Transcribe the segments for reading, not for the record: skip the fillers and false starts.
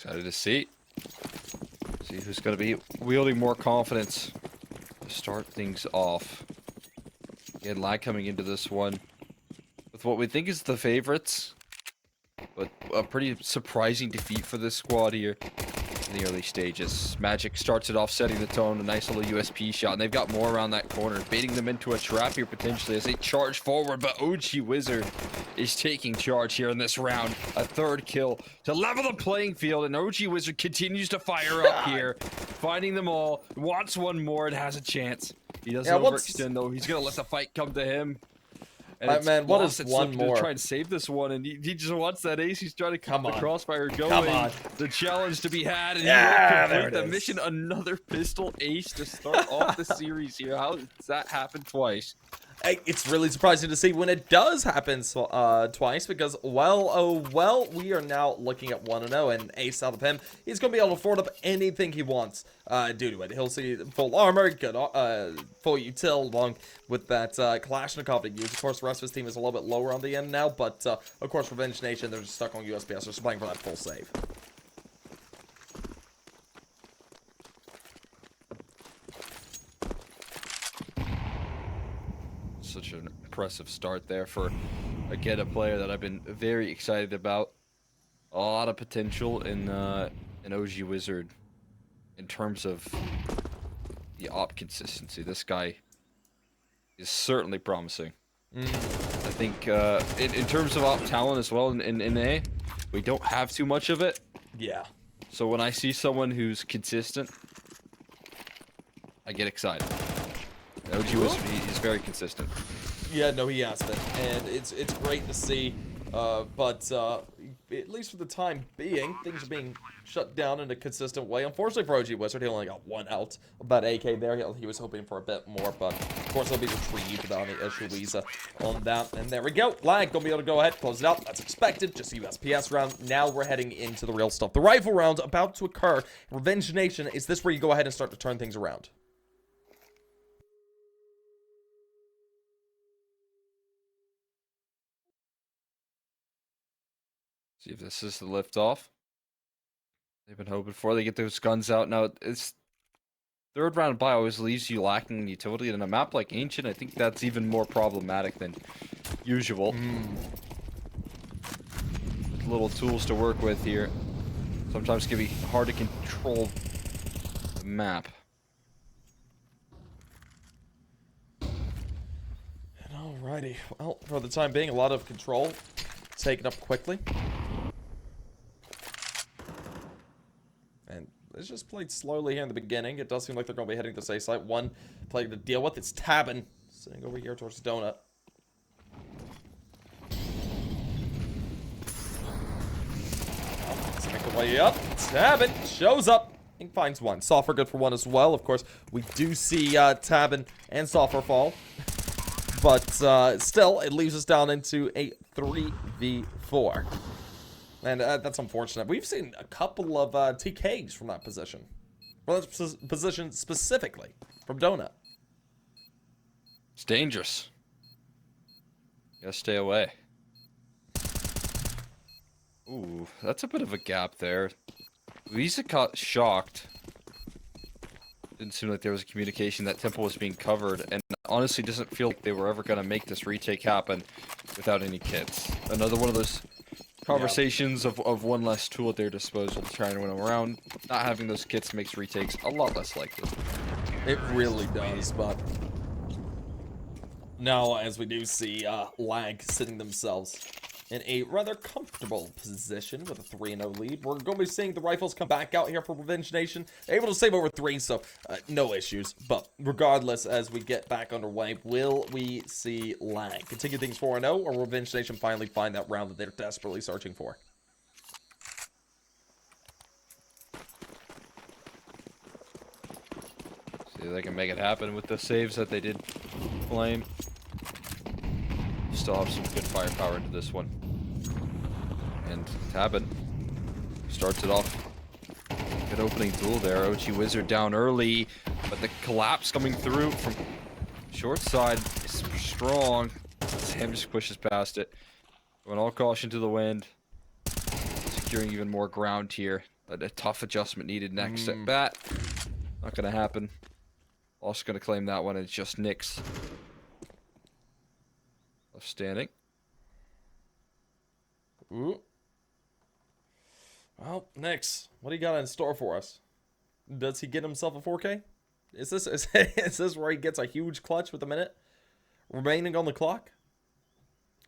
Excited to see who's going to be wielding more confidence to start things off. Again, Lag coming into this one with what we think is the favorites, but a pretty surprising defeat for this squad here in the early stages. Magic starts it off, setting the tone, a nice little USP shot, and they've got more around that corner, baiting them into a trap here potentially as they charge forward, but OG Wizard is taking charge here in this round. A third kill to level the playing field, and OG Wizard continues to fire up here, finding them all, wants one more and has a chance. He doesn't overextend though, he's gonna let the fight come to him. And man, what is one more? To try and save this one, and he just wants that ace. He's trying to keep the crossfire going. The challenge to be had, and he will complete the mission. Another pistol ace to start off the series here. How does that happen twice? It's really surprising to see when it does happen twice, because, well, we are now looking at 1-0, and ace out of him, he's going to be able to afford up anything he wants due to it. He'll see full armor, good, full util, along with that Kalashnikov to use. Of course, the rest of his team is a little bit lower on the end now, but, of course, Revenge Nation, they're just stuck on USPS. They're playing for that full save. Such an impressive start there for, again, a player that I've been very excited about. A lot of potential in OG Wizard in terms of the op consistency. This guy is certainly promising. I think in terms of op talent as well in A, we don't have too much of it. Yeah. So when I see someone who's consistent, I get excited. OG Wizard, he's very consistent. Yeah, no, he has been, and it's great to see. But at least for the time being, things are being shut down in a consistent way. Unfortunately for OG Wizard, he only got one out. About AK there, he was hoping for a bit more, but of course he'll be retrieved without any issue on that. And there we go. Lag gonna be able to go ahead, close it out. That's expected. Just a USPS round. Now we're heading into the real stuff. The rifle round about to occur. Revenge Nation, is this where you go ahead and start to turn things around? See if this is the liftoff they've been hoping for. They get those guns out. Now, it's third round buy always leaves you lacking utility. And in a map like Ancient, I think that's even more problematic than usual. Little tools to work with here. Sometimes it can be hard to control the map. Alrighty. Well, for the time being, a lot of control taken up quickly. And it's just played slowly here in the beginning. It does seem like they're going to be hitting this A site. One play to deal with. It's Tabin sitting over here towards Donut. Let's make the way up. Tabin shows up and finds one. Soffer good for one as well. Of course, we do see Tabin and Soffer fall. But still, it leaves us down into a 3v4. And that's unfortunate. We've seen a couple of TKs from that position. From that position specifically, from Donut. It's dangerous. Gotta stay away. Ooh, that's a bit of a gap there. Luisa got shocked. Didn't seem like there was a communication that Temple was being covered, and honestly doesn't feel like they were ever going to make this retake happen without any kits. Another one of those conversations of one less tool at their disposal to try and win them around. Not having those kits makes retakes a lot less likely. It really does, but now as we do see Lag sitting themselves in a rather comfortable position with a 3-0 lead. We're going to be seeing the rifles come back out here for Revenge Nation. Able to save over 3, so no issues. But regardless, as we get back underway, will we see Lag continue things 4-0, or Revenge Nation finally find that round that they're desperately searching for? See if they can make it happen with the saves that they did flame. Still have some good firepower into this one. And Tabin starts it off. Good opening duel there. OG Wizard down early, but the collapse coming through from short side is strong. Sam just pushes past it. Going all caution to the wind. Securing even more ground here. A tough adjustment needed next at bat. Not gonna happen. Also gonna claim that one. It's just Nyx. Left standing. Ooh. Well, Nyx, what do you got in store for us? Does he get himself a 4K? Is this where he gets a huge clutch with a minute remaining on the clock?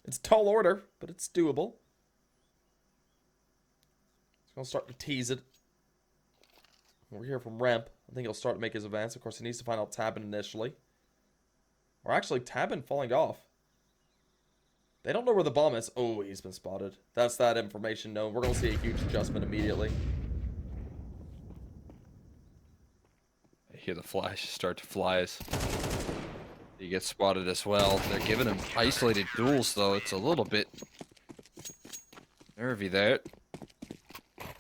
It's a tall order, but it's doable. He's gonna start to tease it. We're here from Ramp. I think he'll start to make his advance. Of course, he needs to find out Tabin initially. Or actually, Tabin falling off. They don't know where the bomb is. Oh, he's been spotted. That's that information known. We're going to see a huge adjustment immediately. I hear the flash start to fly as he gets spotted as well. They're giving him isolated duels, though. It's a little bit nervy there.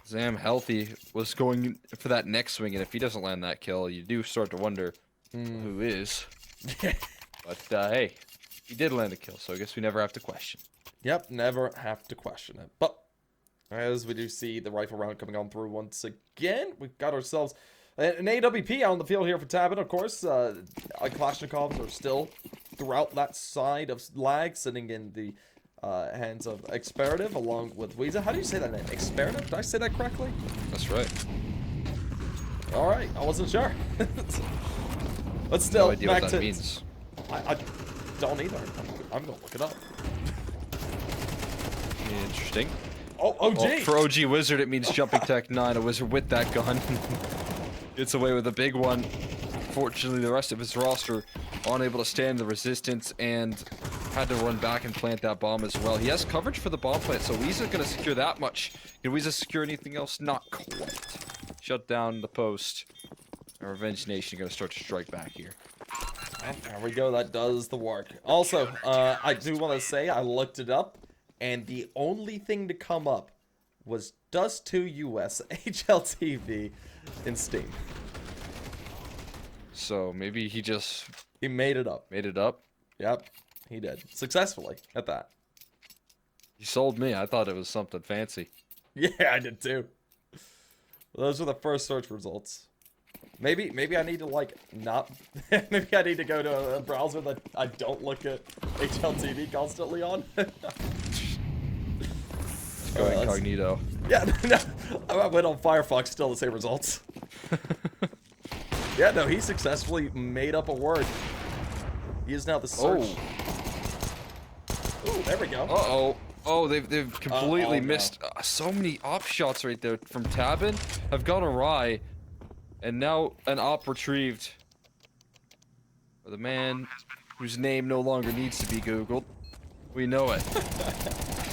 Zam healthy was going for that next swing, and if he doesn't land that kill, you do start to wonder who is. But hey, he did land a kill, so I guess we never have to question. Yep, never have to question it. But as we do see the rifle round coming on through once again, we've got ourselves an AWP on the field here for Tabin. Of course, Kalashnikovs are still throughout that side of lag, sitting in the hands of Experative along with Weezer. How do you say that name? Experative? Did I say that correctly? That's right. Alright, I wasn't sure. But still, No idea back what that to... means. I don't either. I'm gonna look it up. Interesting. Oh, OG! Well, for OG Wizard, it means jumping tech 9. A wizard with that gun gets away with a big one. Fortunately, the rest of his roster unable to stand the resistance and had to run back and plant that bomb as well. He has coverage for the bomb plant, so Weeza's going to secure that much. Can Weeza secure anything else? Not quite. Shut down the post. And Revenge Nation going to start to strike back here. Well, there we go. That does the work. Also, I do want to say I looked it up, and the only thing to come up was Dust 2 US HLTV in Steam. So maybe he just He made it up. made it up. Yep, he did. Successfully, at that. He sold me. I thought it was something fancy. Yeah, I did too. Those are the first search results. Maybe I need to, like, not... maybe I need to go to a browser that I don't look at HLTV constantly on. Go incognito. Yeah, no, I went on Firefox, still the same results. Yeah, no, he successfully made up a word. He is now the search. Ooh, there we go. Uh-oh. Oh, they've completely no. missed so many op shots right there from Tabin have gone awry, and now an op retrieved for the man whose name no longer needs to be Googled. We know it.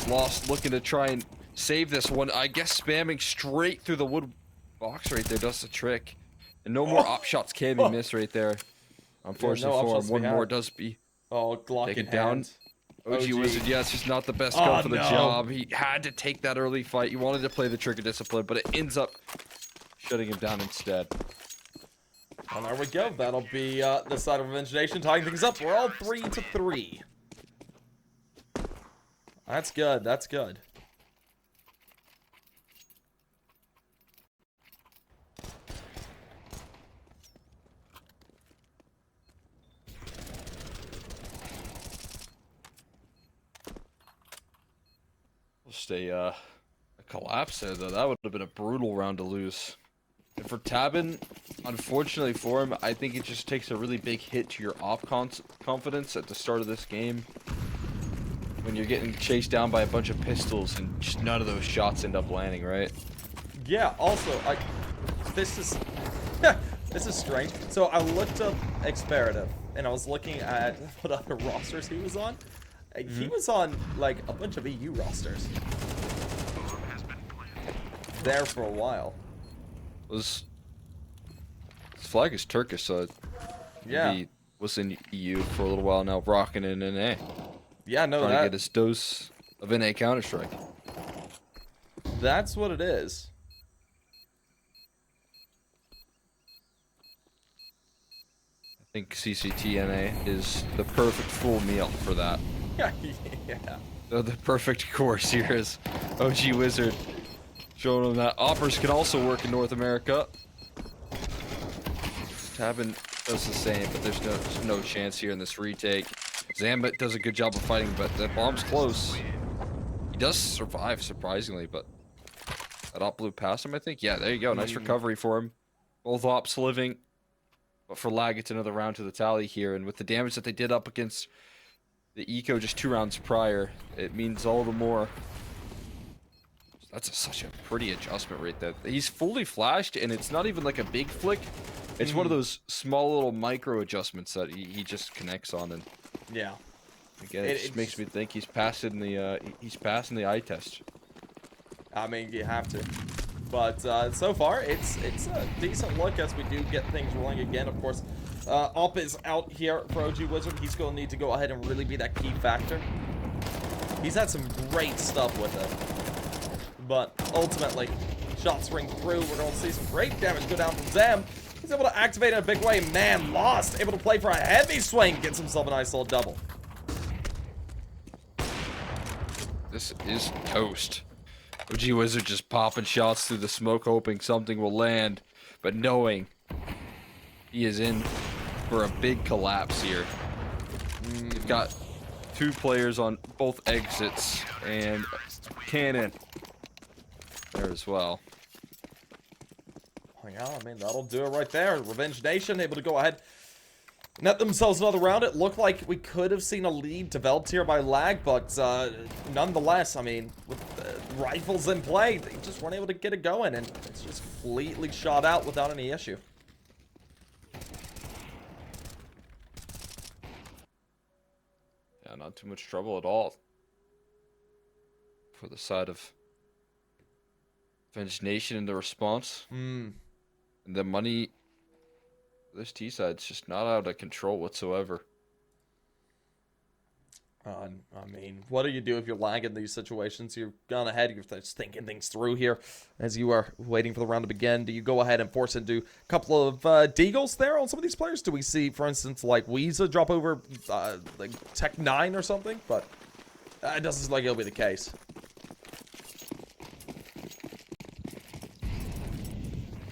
Lost looking to try and save this one. I guess spamming straight through the wood box right there does the trick. And no more op shots can be missed right there. Unfortunately op for him, shots one we more had. does be Oh, Glock taken in down. hand. OG Wizard, yeah, it's just not the best Oh, gun for the no. job. He had to take that early fight. He wanted to play the trigger discipline, but it ends up shutting him down instead. Well, there we go. That'll be the side of Revenge Nation tying things up. We're all 3-3. That's good. That's good. Just a collapse there, though. That would have been a brutal round to lose. And for Tabin, unfortunately for him, I think it just takes a really big hit to your op confidence at the start of this game. When you're getting chased down by a bunch of pistols and just none of those shots end up landing, right? Yeah, also, this is this is strange. So I looked up Experative, and I was looking at what other rosters he was on. He was on, like, a bunch of EU rosters. There for a while. His flag is Turkish, so Yeah. he was in EU for a little while now, rocking in NA. Yeah, no, Trying to get his dose of NA Counter-Strike. that's what it is. I think CCTNA is the perfect full meal for that. Yeah. So the perfect course here is OG Wizard Showing them that Oppers can also work in North America. Tabin does the same, but there's no chance here in this retake. Zambit does a good job of fighting, but that bomb's close. He does survive, surprisingly, but that op blew past him, I think. Yeah, there you go. Nice recovery for him. Both ops living. But for Lag, it's another round to the tally here. And with the damage that they did up against the Eco just 2 rounds prior, it means all the more. That's such a pretty adjustment right there. He's fully flashed, and it's not even like a big flick. It's one of those small little micro adjustments that he just connects on. And yeah, again, it just makes me think he's passing the eye test. I mean, you have to. But so far, it's a decent look as we do get things rolling again. Of course, Op is out here for OG Wizard. He's going to need to go ahead and really be that key factor. He's had some great stuff with it. But ultimately, shots ring through. We're going to see some great damage go down from Zam. He's able to activate in a big way. Man, Lost able to play for a heavy swing. Gets himself a nice little double. This is toast. OG Wizard just popping shots through the smoke, hoping something will land, but knowing he is in for a big collapse here. They've got 2 players on both exits, and Cannon there as well. Oh, yeah, I mean, that'll do it right there. Revenge Nation able to go ahead, net themselves another round. It looked like we could have seen a lead developed here by Lag, but nonetheless, I mean, with rifles in play, they just weren't able to get it going, and it's just completely shot out without any issue. Yeah, not too much trouble at all for the side of Revenge Nation in the response. And the money, this T side's just not out of control whatsoever. I mean, what do you do if you're lagging these situations? You've gone ahead, you're just thinking things through here as you are waiting for the round to begin. Do you go ahead and force into a couple of deagles there on some of these players? Do we see, for instance, like Weeza drop over like Tech 9 or something? But it doesn't seem like it'll be the case.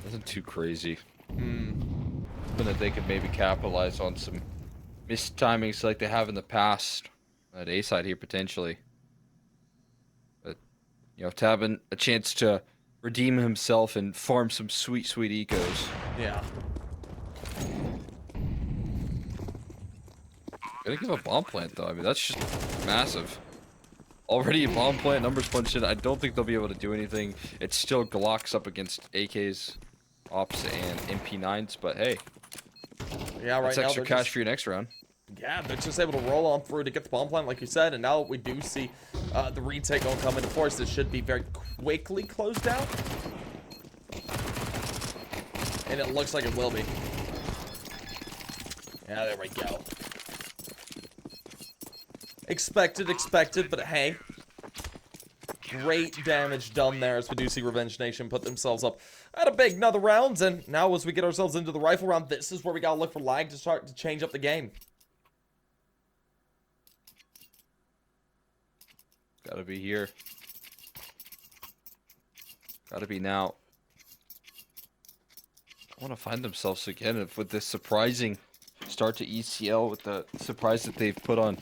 Nothing too crazy. But that they could maybe capitalize on some missed timings like they have in the past. At A side here potentially, but you know, Tabin a chance to redeem himself and farm some sweet ecos. Yeah. Gonna give a bomb plant though. I mean, that's just massive. Already a bomb plant, numbers punched in. I don't think they'll be able to do anything. It's still Glocks up against AKs, Ops, and MP9s. But hey, yeah, right. That's now extra cash for your next round. Yeah, they're just able to roll on through to get the bomb plant, like you said, and now we do see the retake gonna come into force. This should be very quickly closed down, and it looks like it will be. Yeah, there we go. Expected, but hey, great damage done there as we do see Revenge Nation put themselves up at a big another round, and now as we get ourselves into the rifle round, this is where we gotta look for Lag to start to change up the game. Gotta be here. Gotta be now. I want to find themselves again with this surprising start to ECL, with the surprise that they've put on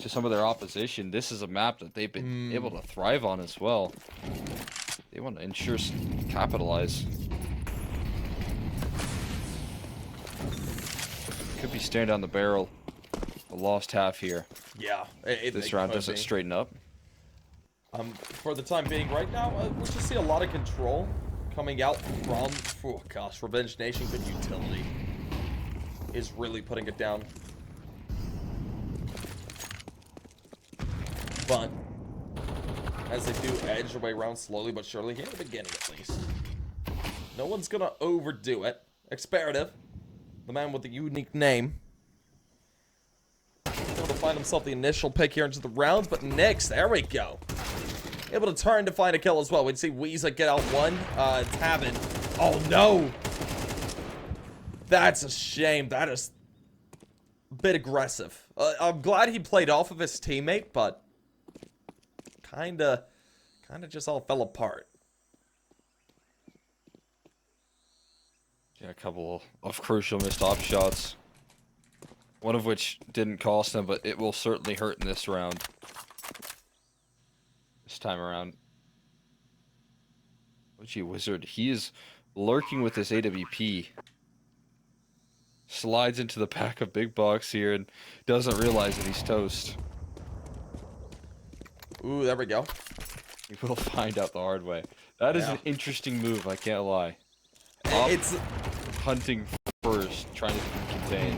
to some of their opposition. This is a map that they've been able to thrive on as well. They want to ensure capitalize. Could be staring down the barrel. A lost half here. Yeah. This round doesn't straighten up. For the time being, right now, we'll just see a lot of control coming out from, oh gosh, Revenge Nation. Good utility is really putting it down. But as they do edge their way around slowly but surely here in the beginning, at least, no one's gonna overdo it. Experative, the man with the unique name, able to find himself the initial pick here into the rounds, but Nyx, there we go, able to turn to find a kill as well. We'd see Weeza get out one. Tabin. Oh no! That's a shame. That is a bit aggressive. I'm glad he played off of his teammate, but kinda just all fell apart. A couple of crucial missed op shots. One of which didn't cost them, but it will certainly hurt in this round. This time around. OG Wizard, he is lurking with this AWP. Slides into the back of Big Box here and doesn't realize that he's toast. Ooh, there we go. We will find out the hard way. That is Yeah. an interesting move, I can't lie. It's Hunting first, trying to contain,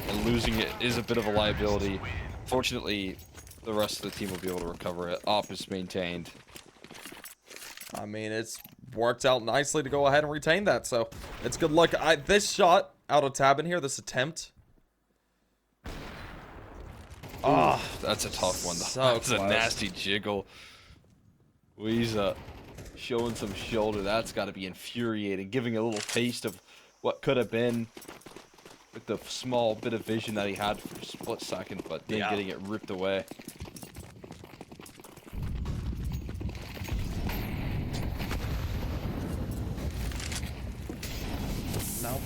and losing it is a bit of a liability. Fortunately, the rest of the team will be able to recover it. Op is maintained. I mean, it's worked out nicely to go ahead and retain that, so it's good luck. This shot out of Tabin here, this attempt. Ah, that's a tough one, though. So That's a close. nasty jiggle. Weeza showing some shoulder. That's got to be infuriating. Giving a little taste of what could have been with the small bit of vision that he had for a split second, but then getting it ripped away. No.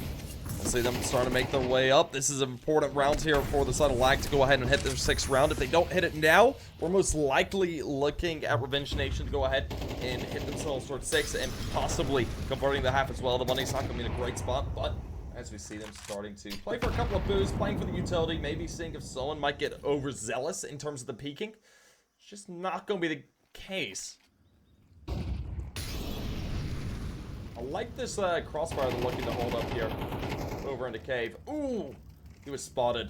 We'll see them starting to make their way up. This is an important round here for the side of Lag to go ahead and hit their 6th round. If they don't hit it now, we're most likely looking at Revenge Nation to go ahead and hit themselves towards 6 and possibly converting the half as well. The money's not going to be in a great spot, but as we see them starting to play for a couple of boos, playing for the utility, maybe seeing if someone might get overzealous in terms of the peeking. It's just not going to be the case. I like this crossfire they're looking to hold up here. Over into cave. Ooh! He was spotted.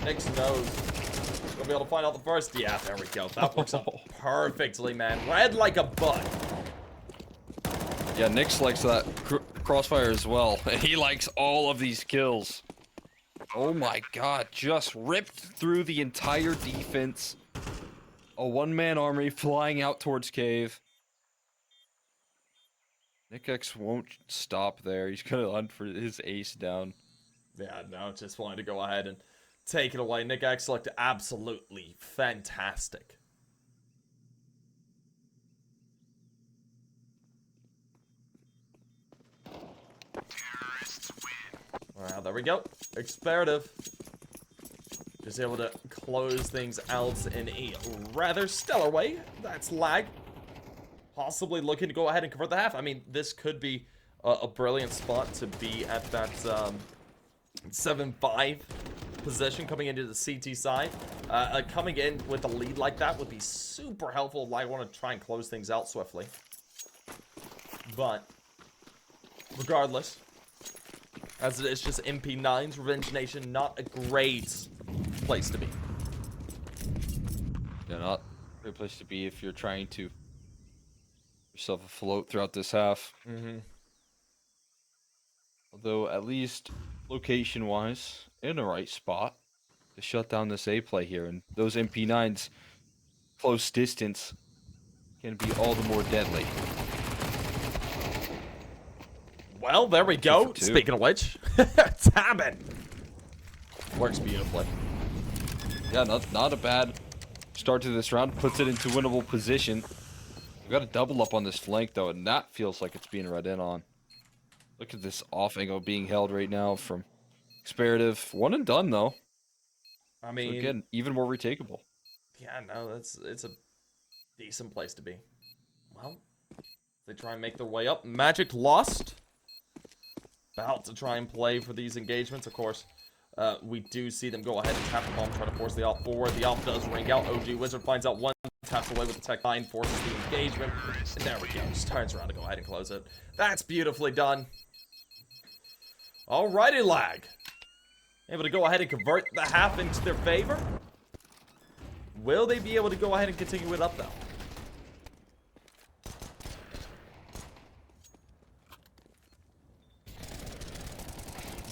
Nick's nose. Gonna be able to find out the first. Yeah, there we go. That works out perfectly, man. Red like a bud. Yeah, Nyx likes that crossfire as well, and he likes all of these kills. Oh my god, just ripped through the entire defense. A one-man army flying out towards cave. NickX won't stop there. He's gonna hunt for his ace down. Yeah, no, just wanted to go ahead and take it away. Nick X looked absolutely fantastic. Wow, there we go. Experative. Just able to close things out in a rather stellar way. That's Lag. Possibly looking to go ahead and convert the half. I mean, this could be a brilliant spot to be at that 7-5 position coming into the CT side. Coming in with a lead like that would be super helpful. I want to try and close things out swiftly. But regardless, as it is just MP9's Revenge Nation, not a great place to be. Yeah, not a great place to be if you're trying to yourself afloat throughout this half. Although at least location-wise, in the right spot to shut down this A play here, and those MP9s close distance can be all the more deadly. Well, there we go. 2 for 2. Speaking of which, Tabin works beautifully. Yeah, not a bad start to this round. Puts it into winnable position. We got a double up on this flank though, and that feels like it's being read in on. Look at this off angle being held right now from Experative. One and done though. I mean, So again, even more retakeable. yeah, no, it's a decent place to be. Well, they try and make their way up. Magic lost. About to try and play for these engagements, of course. We do see them go ahead and tap the bomb, try to force the op forward. The op does ring out. OG Wizard finds out one, taps away with the tech line, forces the engagement. And there we go. Just turns around to go ahead and close it. That's beautifully done. Alrighty, Lag. Able to go ahead and convert the half into their favor. Will they be able to go ahead and continue it up, though?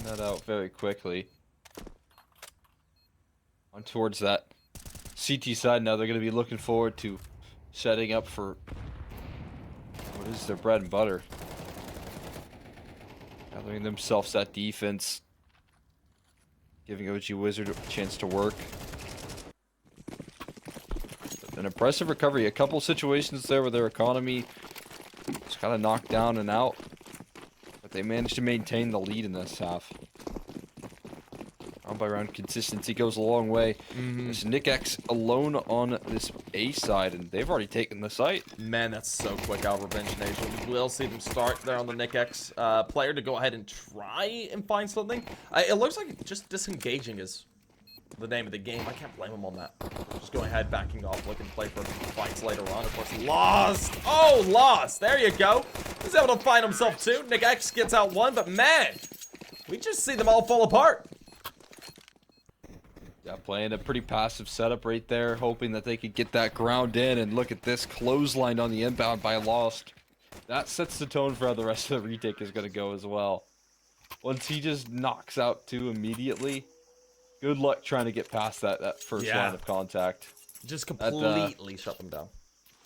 That out very quickly. On towards that CT side now, they're going to be looking forward to setting up for what is their bread and butter. Gathering themselves that defense. Giving OG Wizard a chance to work. An impressive recovery. A couple situations there where their economy just kind of knocked down and out. But they managed to maintain the lead in this half. Round by round consistency goes a long way. There's Nick X alone on this A side, and they've already taken the site. Man, that's so quick out of Revenge Nation. We'll see them start there on the Nick X player to go ahead and try and find something. It looks like just disengaging is the name of the game. I can't blame him on that. Just going ahead, backing off, looking to play for fights later on. Of course, lost. Oh, lost. There you go. He's able to find himself two. Nick X gets out one, but man, we just see them all fall apart. Yeah, playing a pretty passive setup right there, hoping that they could get that ground in, and look at this clothesline on the inbound by Lost. That sets the tone for how the rest of the retake is going to go as well. Once he just knocks out two immediately, good luck trying to get past that first line of contact. Just completely shut them down.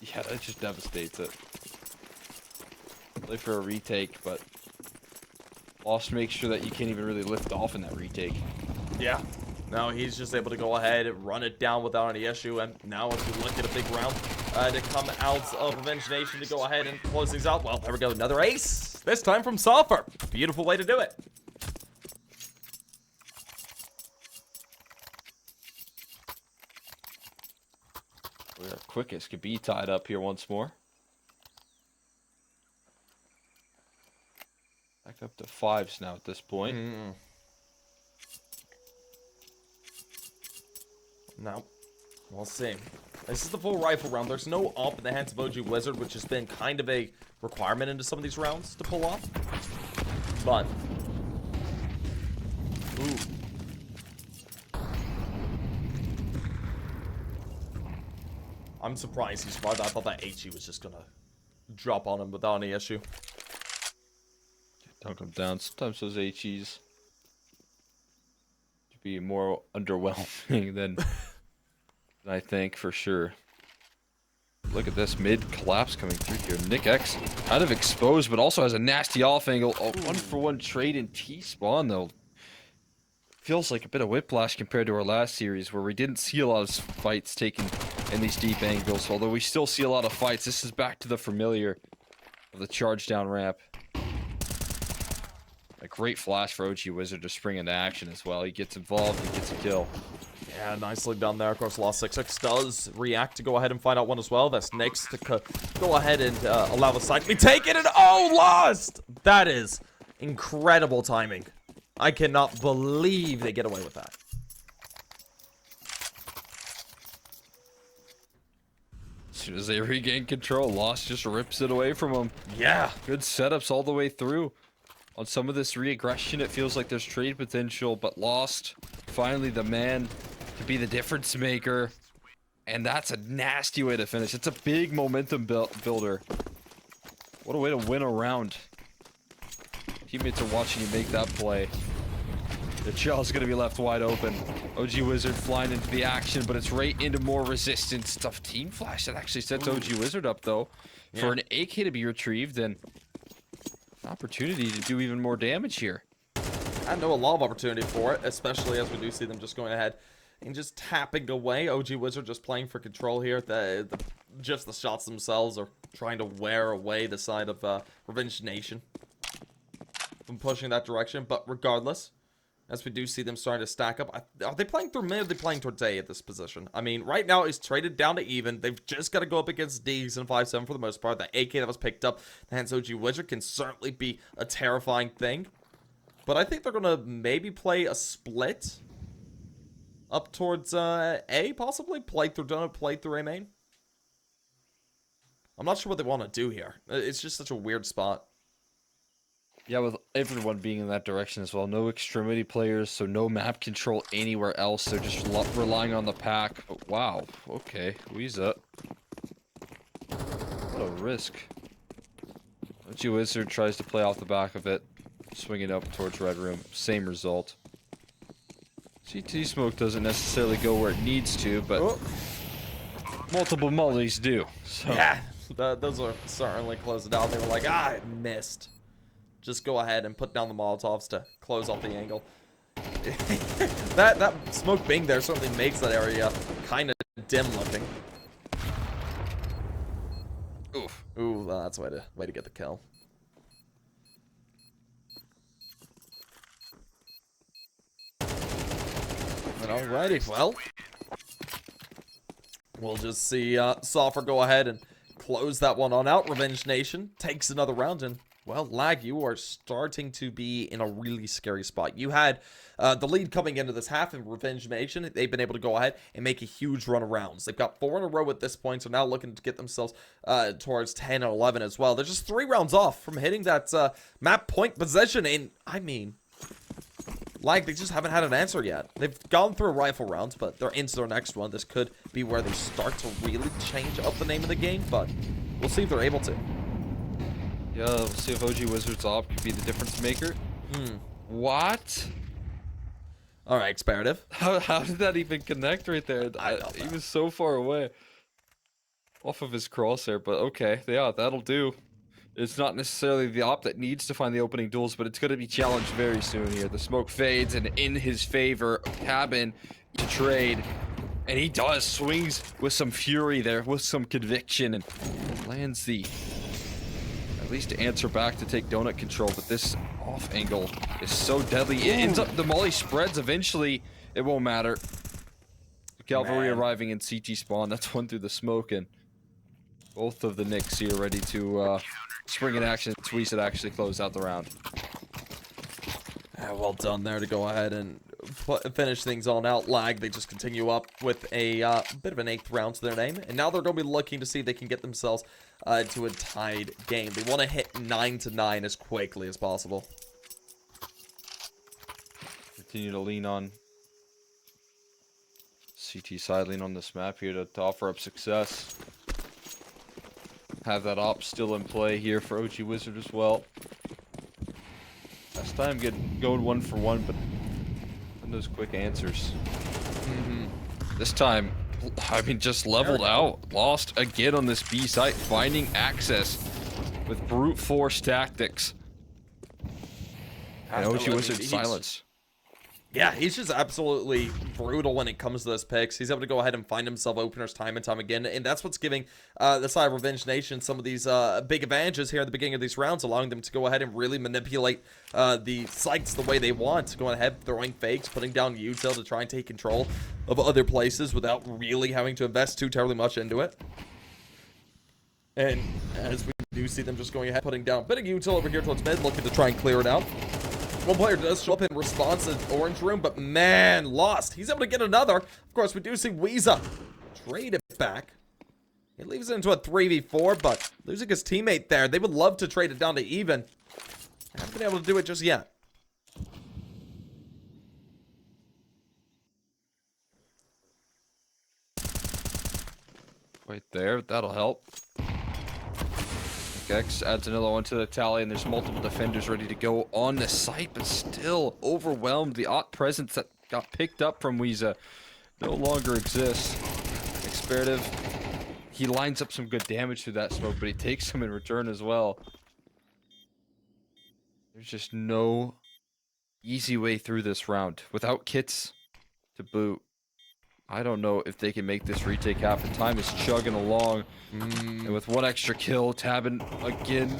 Yeah, that just devastates it. Play for a retake, but Lost makes sure that you can't even really lift off in that retake. Yeah. No, he's just able to go ahead and run it down without any issue. And now as we look at a big round to come out of Revenge Nation to go ahead and close things out. Well, there we go. Another ace. This time from Sulfur. Beautiful way to do it. Our quickest could be tied up here once more. Back up to 5s now at this point. No. We'll see. This is the full rifle round. There's no AWP in the hands of OG Wizard, which has been kind of a requirement into some of these rounds to pull off. But. Ooh. I'm surprised he survived. I thought that HE was just gonna drop on him without any issue. Dunk him down. Sometimes those HEs to be more underwhelming than I think, for sure. Look at this mid collapse coming through here. Nick X kind of exposed, but also has a nasty off angle. A 1-for-1 trade in T-spawn, though. Feels like a bit of whiplash compared to our last series, where we didn't see a lot of fights taken in these deep angles. Although we still see a lot of fights. This is back to the familiar of the charge down ramp. A great flash for OG Wizard to spring into action as well. He gets involved, he gets a kill. Yeah, nicely done there. Of course, Lost 6-6 does react to go ahead and find out one as well. That's next to go ahead and allow the side to be taken. And oh, Lost! That is incredible timing. I cannot believe they get away with that. As soon as they regain control, Lost just rips it away from them. Yeah. Good setups all the way through. On some of this re-aggression, it feels like there's trade potential, but Lost, finally the man to be the difference maker. And that's a nasty way to finish. It's a big momentum builder. What a way to win a round. Teammates are watching you make that play. The shell's going to be left wide open. OG Wizard flying into the action, but it's right into more resistance. It's a team flash that actually sets OG Wizard up, though, for an AK to be retrieved, and an opportunity to do even more damage here. I know a lot of opportunity for it, especially as we do see them just going ahead and just tapping away. OG Wizard just playing for control here. Just the shots themselves are trying to wear away the side of Revenge Nation from pushing that direction, but regardless, as we do see them starting to stack up. Are they playing through mid or are they playing towards A at this position? I mean, right now it's traded down to even. They've just got to go up against D's and 5-7 for the most part. That AK that was picked up, the hands OG Wizard, can certainly be a terrifying thing. But I think they're going to maybe play a split up towards A, possibly. Play through A main. I'm not sure what they want to do here. It's just such a weird spot. Yeah, with everyone being in that direction as well. No extremity players, so no map control anywhere else. They're just relying on the pack. But wow, okay, Weeza. What a risk. OG Wizard tries to play off the back of it. Swinging up towards Red Room. Same result. CT smoke doesn't necessarily go where it needs to, but multiple mollies do. So. Yeah, those are certainly closed out. They were like, I missed. Just go ahead and put down the Molotovs to close off the angle. that smoke being there certainly makes that area kind of dim looking. Oof. Ooh, that's a way to get the kill. Alrighty, well, we'll just see Soffer go ahead and close that one on out. Revenge Nation takes another round, and, well, Lag, you are starting to be in a really scary spot. You had the lead coming into this half in Revenge Nation. They've been able to go ahead and make a huge run of rounds. They've got 4 in a row at this point, so now looking to get themselves towards 10 and 11 as well. They're just 3 rounds off from hitting that map point position, and, I mean, Lag, they just haven't had an answer yet. They've gone through a rifle round, but they're into their next one. This could be where they start to really change up the name of the game, but we'll see if they're able to. Yeah, we'll see if OG Wizards op could be the difference maker. What? All right, Experative. How did that even connect right there? He was so far away. Off of his crosshair, but okay. Yeah, that'll do. It's not necessarily the op that needs to find the opening duels, but it's going to be challenged very soon here. The smoke fades, and in his favor, Cabin to trade. And he does. Swings with some fury there, with some conviction, and lands the... at least to answer back to take donut control, but this off angle is so deadly. It ends up... the molly spreads eventually. It won't matter. Cavalry arriving in CT spawn. That's one through the smoke, and both of the Knicks here ready to... spring in action. Tweezed actually closed out the round. Well done there to go ahead and finish things on out. Lag, they just continue up with a bit of an 8th round to their name. And now they're going to be looking to see if they can get themselves to a tied game. They want to hit 9-9 as quickly as possible. Continue to lean on CT side, lean on this map here to offer up success. Have that op still in play here for OG Wizard as well. Last time going 1 for 1, but those quick answers. This time, I mean, just leveled out. Lost again on this B site, finding access with brute force tactics. And OG Wizard silence. Yeah, he's just absolutely brutal when it comes to those picks. He's able to go ahead and find himself openers time and time again, and that's what's giving the side of Revenge Nation some of these big advantages here at the beginning of these rounds, allowing them to go ahead and really manipulate the sites the way they want. Going ahead, throwing fakes, putting down util to try and take control of other places without really having to invest too terribly much into it. And as we do see them just going ahead, putting down a bit of util over here towards mid, looking to try and clear it out. One player does show up in response to Orange Room, but man, lost. He's able to get another. Of course, we do see Weeza trade it back. He leaves it into a 3v4, but losing his teammate there. They would love to trade it down to even. Haven't been able to do it just yet. Right there, that'll help. X adds another one to the tally, and there's multiple defenders ready to go on the site, but still overwhelmed. The Ott presence that got picked up from Weeza no longer exists. Experative, he lines up some good damage through that smoke, but he takes some in return as well. There's just no easy way through this round. Without kits to boot, I don't know if they can make this retake happen. Time is chugging along. And with 1 extra kill, Tabin again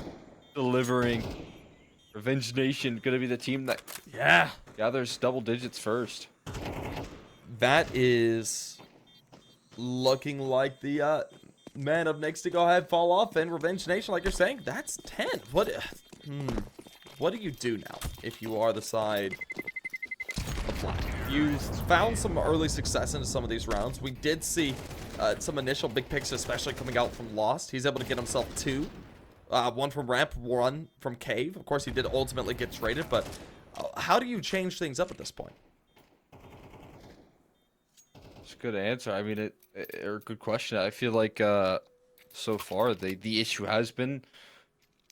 delivering. Revenge Nation gonna be the team that gathers double digits first. That is looking like the man up next to go ahead fall off, and Revenge Nation, like you're saying, that's 10. What do you do now if you are the side of Black? You found some early success into some of these rounds. We did see some initial big picks, especially coming out from Lost. He's able to get himself 2. 1 from Ramp, 1 from Cave. Of course, he did ultimately get traded, but how do you change things up at this point? It's a good answer. I mean, or a good question. I feel like so far the issue has been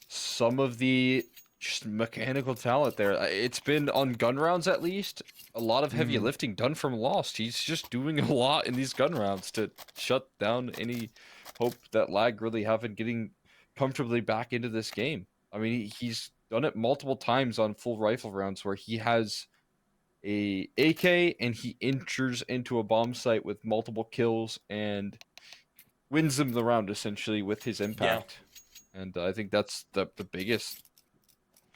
some of the just mechanical talent there. It's been on gun rounds at least. A lot of heavy lifting done from Lost. He's just doing a lot in these gun rounds to shut down any hope that Lag really have in getting comfortably back into this game. I mean, he's done it multiple times on full rifle rounds where he has a AK and he enters into a bomb site with multiple kills and wins them the round essentially with his impact. Yeah. And I think that's the biggest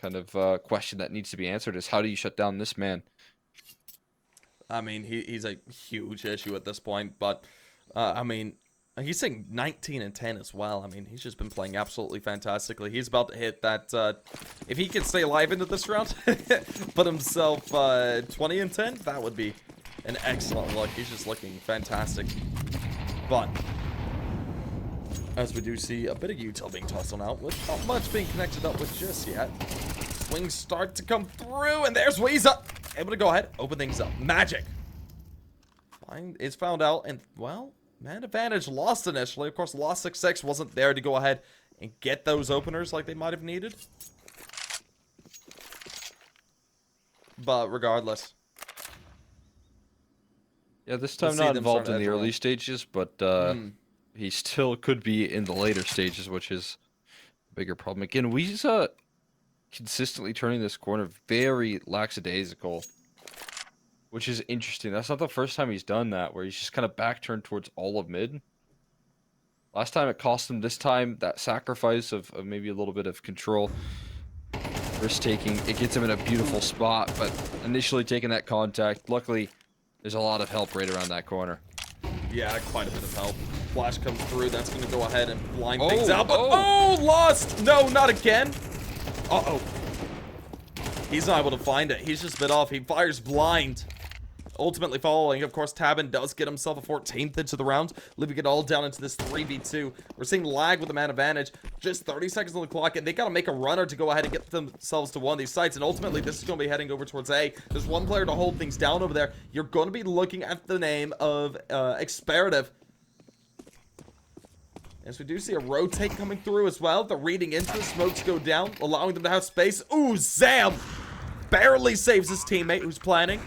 kind of question that needs to be answered is how do you shut down this man? I mean, he's a huge issue at this point, but, I mean, he's saying 19 and 10 as well. I mean, he's just been playing absolutely fantastically. He's about to hit that, if he can stay alive into this round, put himself 20 and 10, that would be an excellent look. He's just looking fantastic. But, as we do see a bit of util being tossed on out, with not much being connected up with just yet. Swings start to come through, and there's Weeza. Able to go ahead, open things up. Magic. It's found out, and, well, man advantage lost initially. Of course, lost 6-6 wasn't there to go ahead and get those openers like they might have needed. But regardless. Yeah, this time We'll not involved in the early round. stages, but he still could be in the later stages, which is a bigger problem. Again, Weeza consistently turning this corner very lackadaisical, which is interesting. That's not the first time he's done that, where he's just kind of back turned towards all of mid. Last time it cost him. This time, that sacrifice of maybe a little bit of control, risk-taking, it gets him in a beautiful spot, but initially taking that contact, luckily, there's a lot of help right around that corner. Yeah, quite a bit of help. Flash comes through. That's going to go ahead and blind Oh, things out. But, oh. Lost! No, not again. Uh-oh. He's not able to find it. He's just bit off. He fires blind. Ultimately following, of course, Tabin does get himself a 14th into the round, leaving it all down into this 3v2. We're seeing lag with the man advantage. Just 30 seconds on the clock, and they got to make a runner to go ahead and get themselves to one of these sites, and ultimately, this is going to be heading over towards A. There's one player to hold things down over there. You're going to be looking at the name of Experative. As we do see a rotate coming through as well. The reading into the smokes go down, allowing them to have space. Ooh, Zam barely saves his teammate who's planning.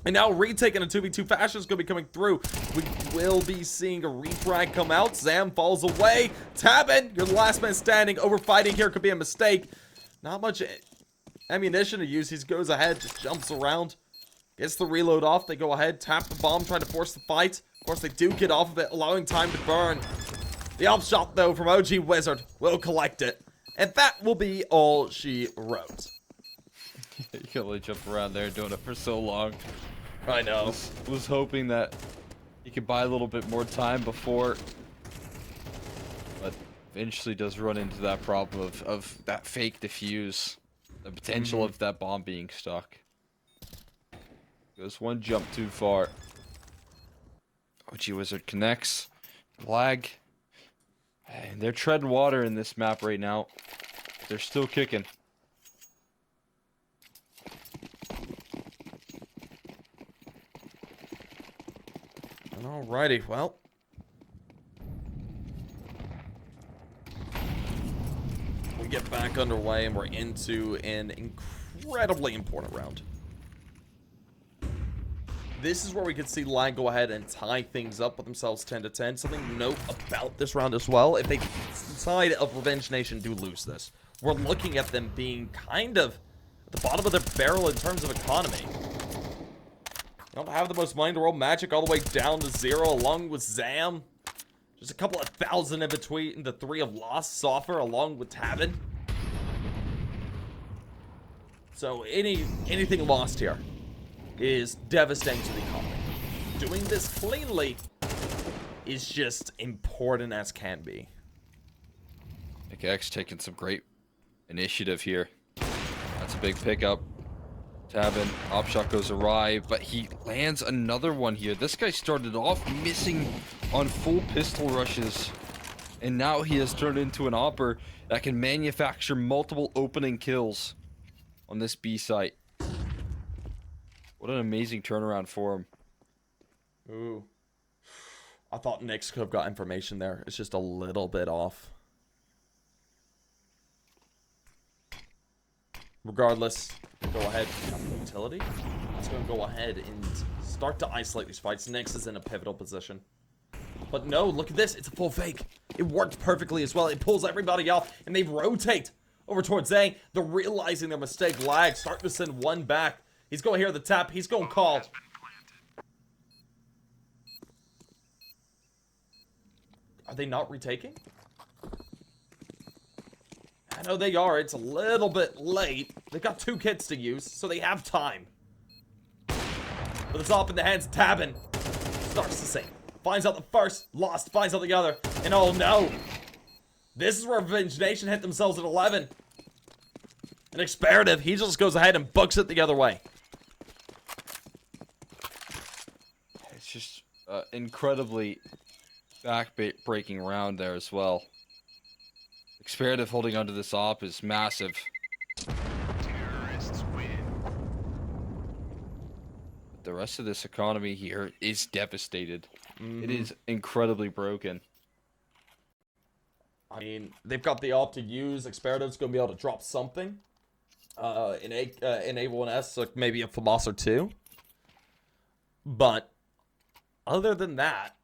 And now retake in a 2v2 fashion is going to be coming through. We will be seeing a refrag come out. Zam falls away. Tabin, you're the last man standing. Overfighting here could be a mistake. Not much ammunition to use. He goes ahead, just jumps around. Gets the reload off. They go ahead, tap the bomb, trying to force the fight. Of course, they do get off of it, allowing time to burn. The up shot, though, from OG Wizard will collect it. And that will be all she wrote. You can only jump around there doing it for so long. I know. Was hoping that he could buy a little bit more time before, but eventually does run into that problem of that fake defuse, the potential of that bomb being stuck. Goes one jump too far. OG Wizard connects. Lag. And they're treading water in this map right now. They're still kicking. Alrighty, well. We get back underway and we're into an incredibly important round. This is where we could see Lag go ahead and tie things up with themselves 10-10. Something to note about this round as well, if they side of Revenge Nation do lose this, we're looking at them being kind of at the bottom of their barrel in terms of economy. Don't have the most money in the world. Magic all the way down to 0 along with Zam. Just a couple of thousand in between the 3 of Lost, Soffer along with Tabin. So anything lost here is devastating to the economy. Doing this cleanly is just important as can be. Nick X taking some great initiative here. That's a big pickup. Tabin, op shot goes awry, but he lands another one here. This guy started off missing on full pistol rushes, and now he has turned into an opper that can manufacture multiple opening kills on this B site. What an amazing turnaround for him. Ooh. I thought Nyx could have got information there. It's just a little bit off. Regardless, go ahead and utility. It's going to go ahead and start to isolate these fights. Nyx is in a pivotal position. But no, look at this. It's a full fake. It worked perfectly as well. It pulls everybody off, and they rotate over towards A. They're realizing their mistake. Lag, starting to send one back. He's going to hear the tap. He's going to call. Are they not retaking? I know they are. It's a little bit late. They've got 2 kits to use, so they have time. But But it's off in the hands of Tabin. Starts to sink. Finds out the first. Lost. Finds out the other. And oh no. This is where Revenge Nation hit themselves at 11. And Experative, he just goes ahead and books it the other way. It's just incredibly back-breaking round there as well. Experative holding onto this op is massive. Terrorists win. The rest of this economy here is devastated. It is incredibly broken. I mean, they've got the op to use. Experative's going to be able to drop something. Enable an S, so maybe a FAMAS or two. But, other than that,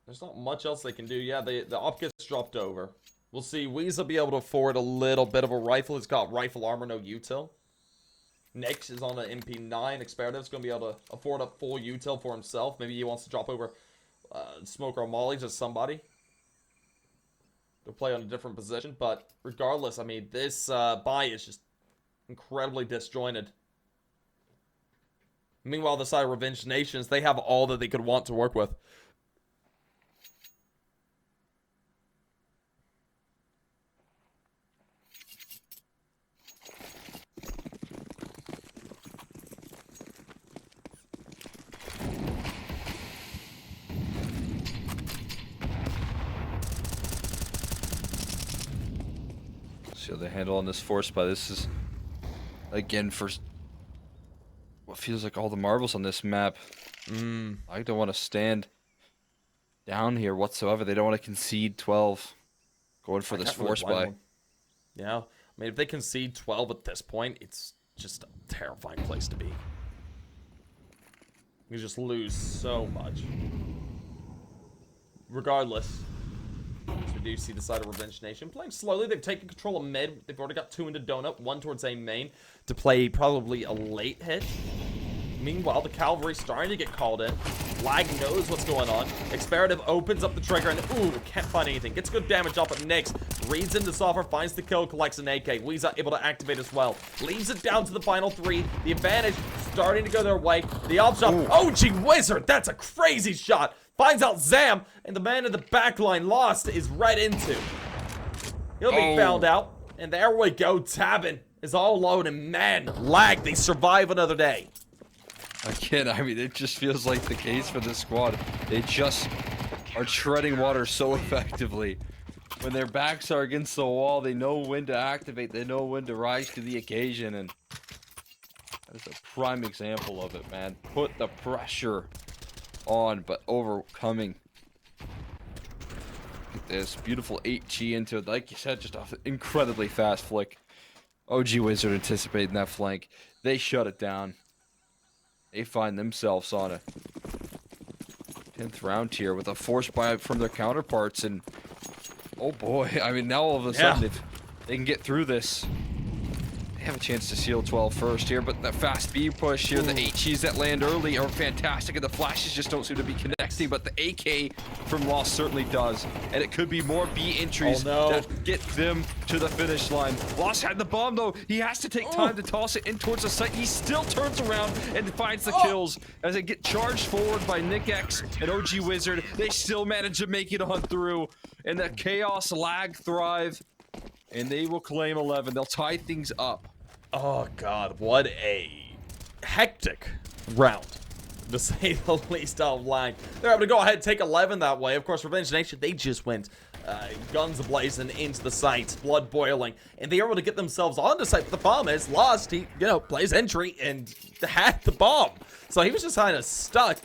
there's not much else they can do. Yeah, the op gets dropped over. We'll see. Weeze will be able to afford a little bit of a rifle. He's got rifle armor, no util. Nyx is on an MP9. Experative's going to be able to afford a full util for himself. Maybe he wants to drop over Smoker or Molly to somebody to play on a different position. But regardless, I mean, this buy is just incredibly disjointed. Meanwhile, the side of Revenge Nations, they have all that they could want to work with. So the handle on this force by this is again for what feels like all the marbles on this map. I don't want to stand down here whatsoever. They don't want to concede 12. Going for this can't really force blame buy. them. Yeah, I mean, if they concede 12 at this point, it's just a terrifying place to be. You just lose so much. Regardless, as we do see the side of Revenge Nation playing slowly. They've taken control of mid. They've already got 2 into Donut, 1 towards A main to play probably a late hit. Meanwhile, the cavalry starting to get called in. Lag knows what's going on. Experative opens up the trigger and ooh, can't find anything. Gets good damage off at Nyx. Reads into Soffer, finds the kill, collects an AK. Weeza able to activate as well. Leaves it down to the final 3. The advantage starting to go their way. The op shot. OG Wizard, that's a crazy shot. Finds out Zam, and the man in the back line Lost is right into. He'll be found out. And there we go. Tabin is all alone, and man, Lag, they survive another day. Again, I mean, it just feels like the case for this squad. They just are treading water so effectively. When their backs are against the wall, they know when to activate. They know when to rise to the occasion, and that is a prime example of it, man. Put the pressure on, but overcoming. Look at this beautiful 8G into it. Like you said, just an incredibly fast flick. OG Wizard anticipating that flank. They shut it down. They find themselves on a 10th round here with a force buy from their counterparts, and oh boy, I mean, now all of a sudden if they can get through this, they have a chance to seal 12 first here. But the fast B push here, the HEs that land early are fantastic, and the flashes just don't seem to be connecting, but the AK from Lost certainly does, and it could be more B entries that get them to the finish line. Lost had the bomb though. He has to take time to toss it in towards the site. He still turns around and finds the kills as they get charged forward by NickX and OG Wizard. They still manage to make it on through, and the Chaos Lag thrive, and they will claim 11. They'll tie things up. Oh god, what a hectic round, to say the least out of line. They're able to go ahead and take 11 that way. Of course, Revenge Nation, they just went guns ablazing into the site, blood boiling, and they are able to get themselves onto site. But the bomb is Lost. He, plays entry and had the bomb. So he was just kind of stuck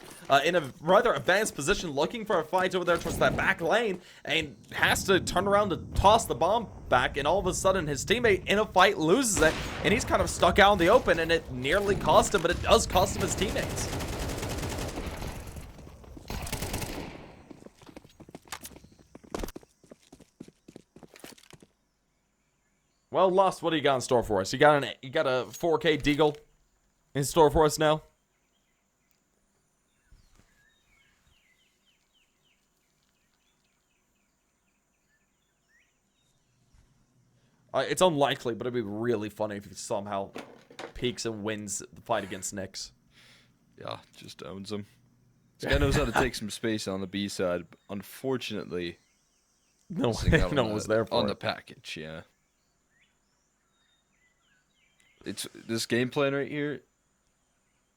in a rather advanced position, looking for a fight over there towards that back lane, and has to turn around to toss the bomb back, and all of a sudden his teammate in a fight loses it, and he's kind of stuck out in the open, and it nearly cost him, but it does cost him his teammates. Well, Lost, what do you got in store for us? You got a 4K Deagle in store for us now? It's unlikely, but it'd be really funny if you somehow peaks and wins the fight against Nyx. Yeah, just owns them. This guy knows how to take some space on the B side. But unfortunately, No, missing out no on one was that- there for on it. the package. Yeah, it's this game plan right here.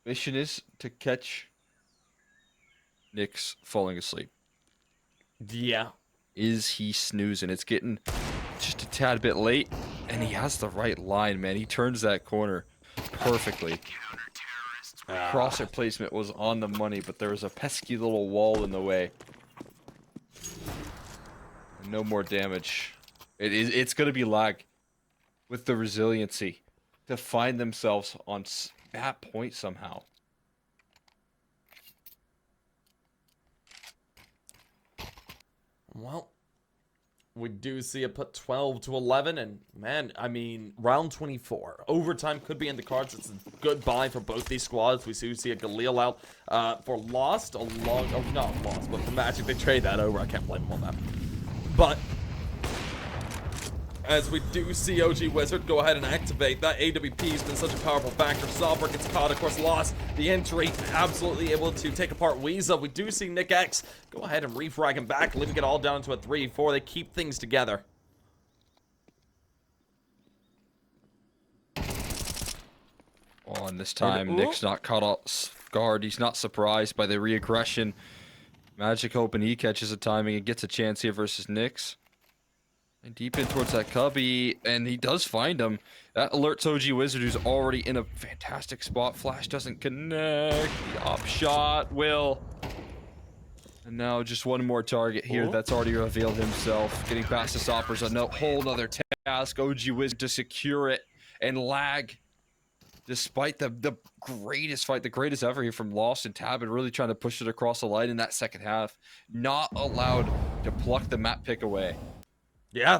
Mission is to catch Nyx falling asleep. Yeah. Is he snoozing? It's getting just a tad bit late, and he has the right line, man. He turns that corner perfectly. Crosshair placement was on the money, but there was a pesky little wall in the way. No more damage. It's going to be lag with the resiliency to find themselves on that point somehow. Well, we do see it put 12 to 11, and man, I mean, round 24. Overtime could be in the cards. It's a good buy for both these squads. We do see a Galil out for Lost, not Lost, but for Magic. They trade that over. I can't blame them on that. But as we do see OG Wizard go ahead and activate, that AWP has been such a powerful factor. Sovereign gets caught, of course, Lost the entry, absolutely able to take apart Weeza. We do see Nick X go ahead and refrag him back, leaving it all down to a 3-4. They keep things together. Oh, and this time, Nick's not caught off guard. He's not surprised by the reaggression. Magic hoping he catches a timing and gets a chance here versus Nyx. And deep in towards that cubby, and he does find him. That alerts OG Wizard, who's already in a fantastic spot. Flash doesn't connect. The op shot will. And now just one more target here that's already revealed himself. Getting past the Soppers, a whole nother task. OG Wizard to secure it and lag. Despite the greatest fight, the greatest ever here from Lost and Tabin, really trying to push it across the line in that second half. Not allowed to pluck the map pick away. Yeah,